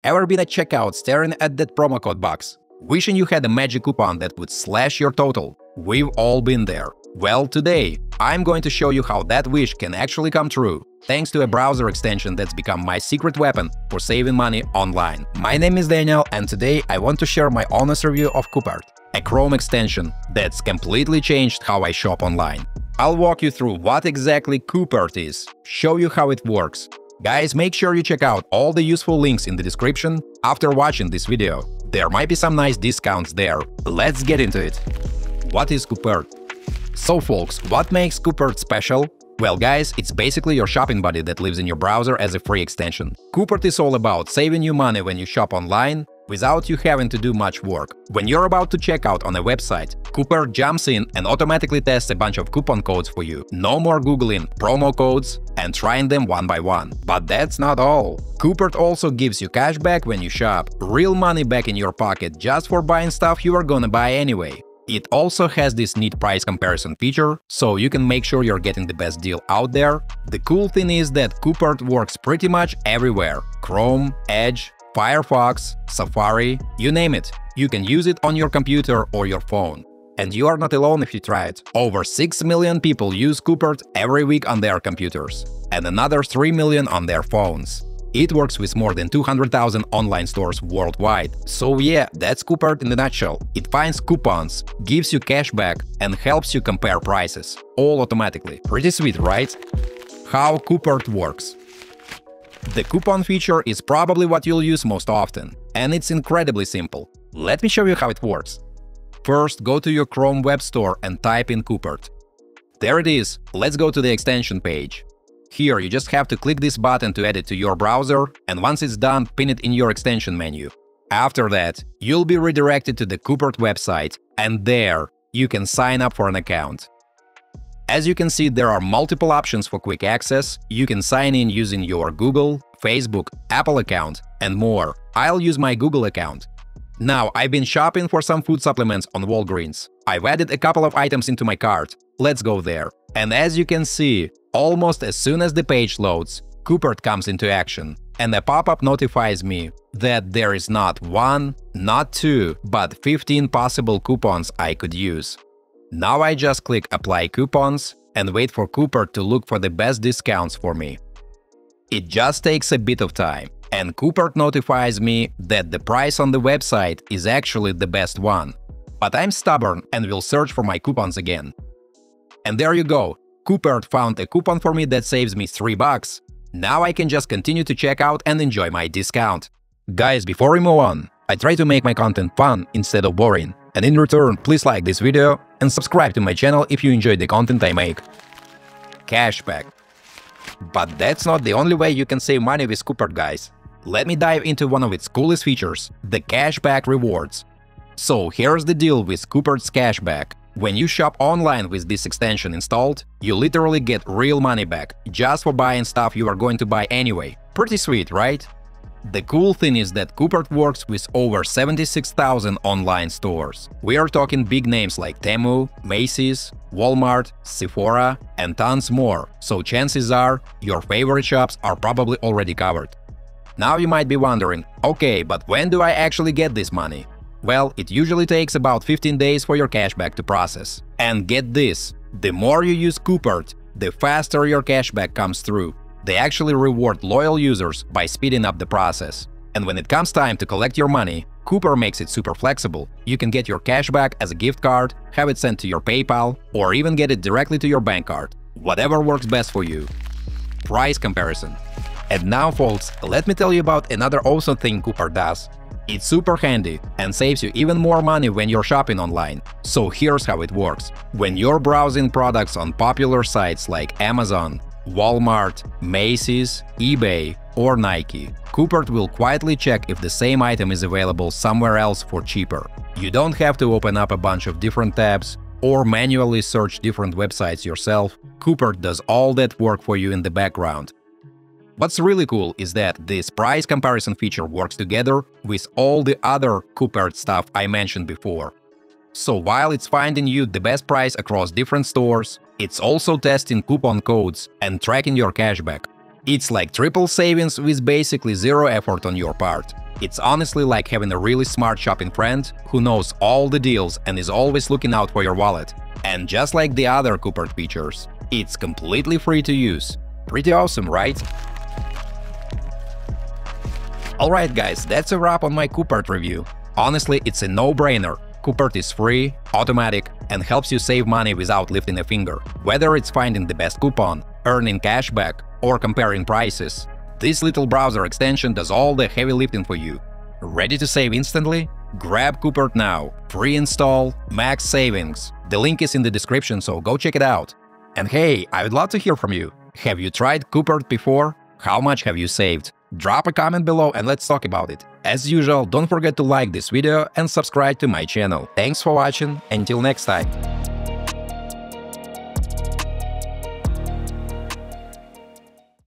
Ever been at checkout staring at that promo code box, wishing you had a magic coupon that would slash your total? We've all been there. Well, today, I'm going to show you how that wish can actually come true, thanks to a browser extension that's become my secret weapon for saving money online. My name is Daniel, and today I want to share my honest review of Coupert, a Chrome extension that's completely changed how I shop online. I'll walk you through what exactly Coupert is, show you how it works. Guys, make sure you check out all the useful links in the description after watching this video. There might be some nice discounts there. Let's get into it. What is Coupert? So folks, what makes Coupert special? Well guys, it's basically your shopping buddy that lives in your browser as a free extension. Coupert is all about saving you money when you shop online without you having to do much work. When you're about to check out on a website, Coupert jumps in and automatically tests a bunch of coupon codes for you. No more googling promo codes and trying them one by one. But that's not all. Coupert also gives you cashback when you shop, real money back in your pocket just for buying stuff you are gonna buy anyway. It also has this neat price comparison feature, so you can make sure you're getting the best deal out there. The cool thing is that Coupert works pretty much everywhere: Chrome, Edge, Firefox, Safari, you name it. You can use it on your computer or your phone. And you are not alone if you try it. Over 6 million people use Coupert every week on their computers, and another 3 million on their phones. It works with more than 200,000 online stores worldwide. So yeah, that's Coupert in a nutshell. It finds coupons, gives you cashback, and helps you compare prices, all automatically. Pretty sweet, right? How Coupert works. The coupon feature is probably what you'll use most often, and it's incredibly simple. Let me show you how it works. First, go to your Chrome web store and type in Coupert. There it is. Let's go to the extension page. Here, you just have to click this button to add it to your browser, and once it's done, pin it in your extension menu. After that, you'll be redirected to the Coupert website, and there, you can sign up for an account. As you can see, there are multiple options for quick access. You can sign in using your Google, Facebook, Apple account, and more. I'll use my Google account. Now, I've been shopping for some food supplements on Walgreens. I've added a couple of items into my cart. Let's go there. And as you can see, almost as soon as the page loads, Coupert comes into action, and a pop-up notifies me that there is not one, not two, but 15 possible coupons I could use. Now I just click Apply Coupons and wait for Coupert to look for the best discounts for me. It just takes a bit of time, and Coupert notifies me that the price on the website is actually the best one. But I'm stubborn and will search for my coupons again. And there you go, Coupert found a coupon for me that saves me $3. Now I can just continue to check out and enjoy my discount. Guys, before we move on, I try to make my content fun instead of boring. And in return, please like this video and subscribe to my channel if you enjoy the content I make. Cashback. But that's not the only way you can save money with Coupert, guys. Let me dive into one of its coolest features, the Cashback rewards. So here's the deal with Coupert's Cashback. When you shop online with this extension installed, you literally get real money back, just for buying stuff you are going to buy anyway. Pretty sweet, right? The cool thing is that Coupert works with over 76,000 online stores. We are talking big names like Temu, Macy's, Walmart, Sephora, and tons more, so chances are your favorite shops are probably already covered. Now you might be wondering, okay, but when do I actually get this money? Well, it usually takes about 15 days for your cashback to process. And get this, the more you use Coupert, the faster your cashback comes through. They actually reward loyal users by speeding up the process. And when it comes time to collect your money, Coupert makes it super flexible. You can get your cashback as a gift card, have it sent to your PayPal, or even get it directly to your bank card. Whatever works best for you. Price comparison. And now, folks, let me tell you about another awesome thing Coupert does. It's super handy and saves you even more money when you're shopping online. So here's how it works. When you're browsing products on popular sites like Amazon, Walmart, Macy's, eBay, or Nike, Coupert will quietly check if the same item is available somewhere else for cheaper. You don't have to open up a bunch of different tabs or manually search different websites yourself. Coupert does all that work for you in the background. What's really cool is that this price comparison feature works together with all the other Coupert stuff I mentioned before. So while it's finding you the best price across different stores, it's also testing coupon codes and tracking your cashback. It's like triple savings with basically zero effort on your part. It's honestly like having a really smart shopping friend who knows all the deals and is always looking out for your wallet. And just like the other Coupert features, it's completely free to use. Pretty awesome, right? Alright guys, that's a wrap on my Coupert review. Honestly, it's a no-brainer. Coupert is free, automatic, and helps you save money without lifting a finger. Whether it's finding the best coupon, earning cashback, or comparing prices, this little browser extension does all the heavy lifting for you. Ready to save instantly? Grab Coupert now. Free install, max savings. The link is in the description, so go check it out. And hey, I would love to hear from you. Have you tried Coupert before? How much have you saved? Drop a comment below and let's talk about it. As usual, don't forget to like this video and subscribe to my channel. Thanks for watching, until next time.